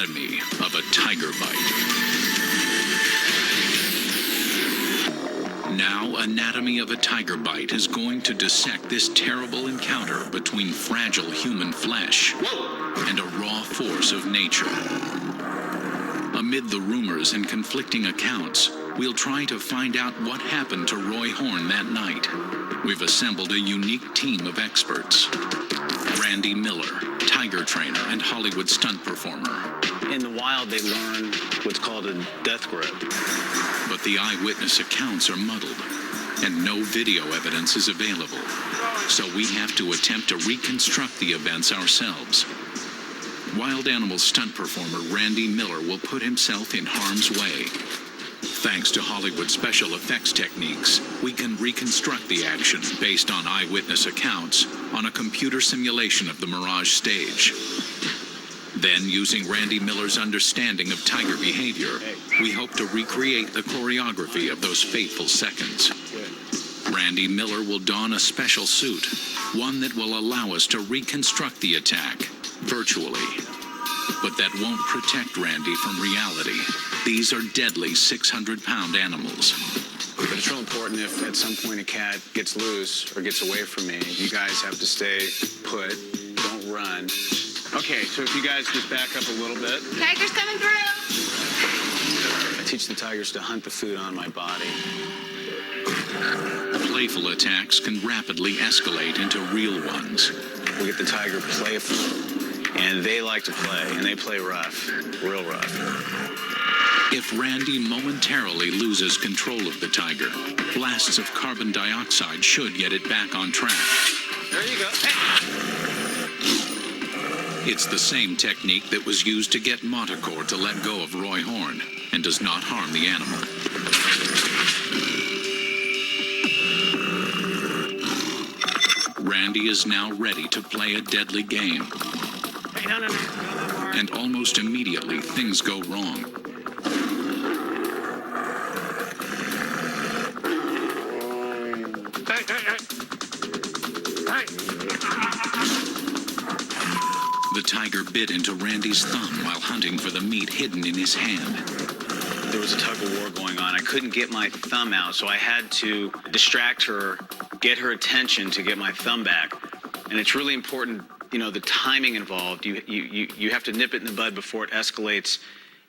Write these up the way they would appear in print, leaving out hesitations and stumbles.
Anatomy of a Tiger Bite. Now, Anatomy of a Tiger Bite is going to dissect this terrible encounter between fragile human flesh and a raw force of nature. Amid the rumors and conflicting accounts, we'll try to find out what happened to Roy Horn that night. We've assembled a unique team of experts. Randy Miller, tiger trainer and Hollywood stunt performer. In the wild, they learn what's called a death grip. But the eyewitness accounts are muddled, and no video evidence is available. So we have to attempt to reconstruct the events ourselves. Wild animal stunt performer Randy Miller will put himself in harm's way. Thanks to Hollywood special effects techniques, we can reconstruct the action based on eyewitness accounts on a computer simulation of the Mirage stage. Then, using Randy Miller's understanding of tiger behavior, we hope to recreate the choreography of those fateful seconds. Randy Miller will don a special suit, one that will allow us to reconstruct the attack virtually. But that won't protect Randy from reality. These are deadly 600-pound animals. But it's real important if at some point a cat gets loose or gets away from me, you guys have to stay put, don't run. Okay, so if you guys just back up a little bit. Tiger's coming through. I teach the tigers to hunt the food on my body. Playful attacks can rapidly escalate into real ones. We get the tiger playful, and they like to play, and they play rough, real rough. If Randy momentarily loses control of the tiger, blasts of carbon dioxide should get it back on track. There you go. Hey. It's the same technique that was used to get Montecore to let go of Roy Horn and does not harm the animal. Randy is now ready to play a deadly game. Hey, no. And almost immediately, things go wrong. The tiger bit into Randy's thumb while hunting for the meat hidden in his hand. There was a tug of war going on. I couldn't get my thumb out, so I had to distract her, get her attention to get my thumb back. And it's really important, you know, the timing involved. You have to nip it in the bud before it escalates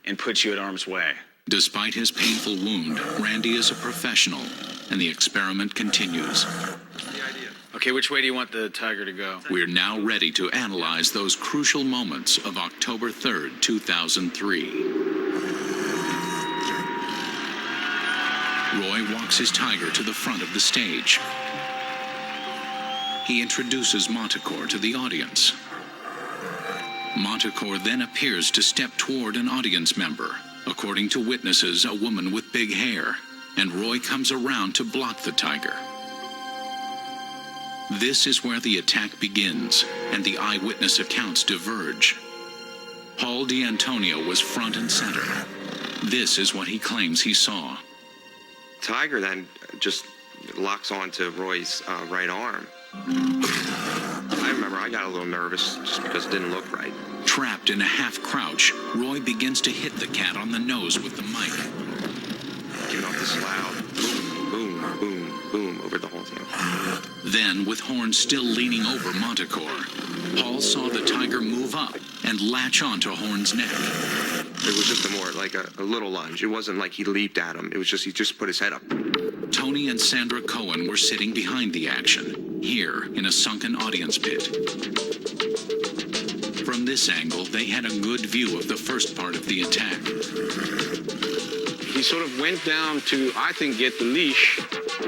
and puts you at harm's way. Despite his painful wound, Randy is a professional, and the experiment continues. Okay, which way do you want the tiger to go? We're now ready to analyze those crucial moments of October 3rd, 2003. Roy walks his tiger to the front of the stage. He introduces Montecore to the audience. Montecore then appears to step toward an audience member. According to witnesses, a woman with big hair, and Roy comes around to block the tiger. This is where the attack begins, and the eyewitness accounts diverge. Paul D'Antonio was front and center. This is what he claims he saw. Tiger then just locks onto Roy's right arm. I remember I got a little nervous just because it didn't look right. Trapped in a half crouch, Roy begins to hit the cat on the nose with the mic. Giving off this loud boom, boom, boom, boom over the whole thing. Then, with Horn still leaning over Montecore, Paul saw the tiger move up and latch onto Horn's neck. It was just more like a little lunge. It wasn't like he leaped at him. It was just, he just put his head up. Tony and Sandra Cohen were sitting behind the action, here in a sunken audience pit. From this angle, they had a good view of the first part of the attack. He sort of went down to, I think, get the leash.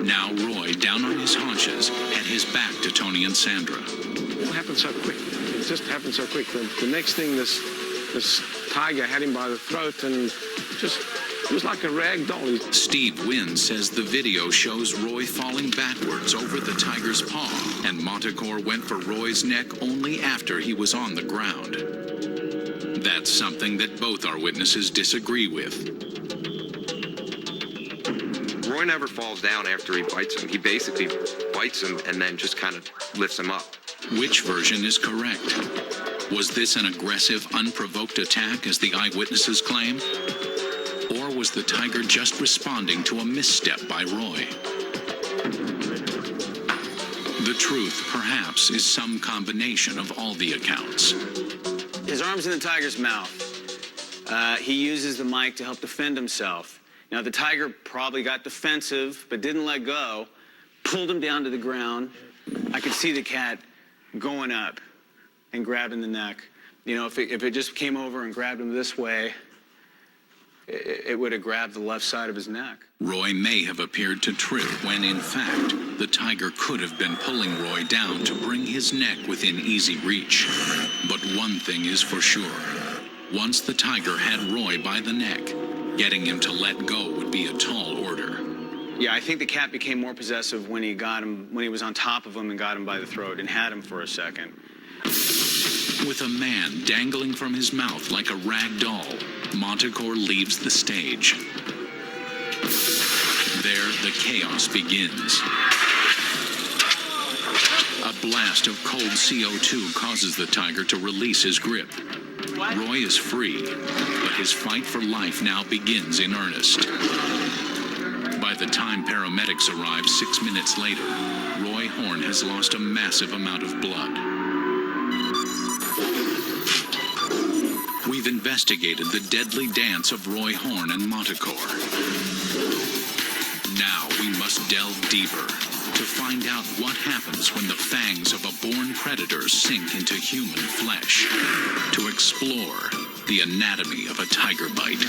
Now Roy, down on his haunches, had his back to Tony and Sandra. It happened so quick. It just happened so quick. The next thing, this tiger had him by the throat and just, it was like a rag doll. Steve Wynn says the video shows Roy falling backwards over the tiger's paw, and Montecore went for Roy's neck only after he was on the ground. That's something that both our witnesses disagree with. Roy never falls down after he bites him. He basically bites him and then just kind of lifts him up. Which version is correct? Was this an aggressive, unprovoked attack, as the eyewitnesses claim? Or was the tiger just responding to a misstep by Roy? The truth, perhaps, is some combination of all the accounts. His arm's in the tiger's mouth. He uses the mic to help defend himself. Now, the tiger probably got defensive, but didn't let go, pulled him down to the ground. I could see the cat going up and grabbing the neck. You know, if it just came over and grabbed him this way, it would have grabbed the left side of his neck. Roy may have appeared to trip when, in fact, the tiger could have been pulling Roy down to bring his neck within easy reach. But one thing is for sure. Once the tiger had Roy by the neck, getting him to let go would be a tall order. Yeah, I think the cat became more possessive when he got him, when he was on top of him and got him by the throat and had him for a second. With a man dangling from his mouth like a rag doll, Montecore leaves the stage. There, the chaos begins. A blast of cold CO2 causes the tiger to release his grip. Roy is free, but his fight for life now begins in earnest. By the time paramedics arrive 6 minutes later, Roy Horn has lost a massive amount of blood. We've investigated the deadly dance of Roy Horn and Montecore. Now we must delve deeper to find out what happens when the fangs of a born predator sink into human flesh, to explore the anatomy of a tiger bite.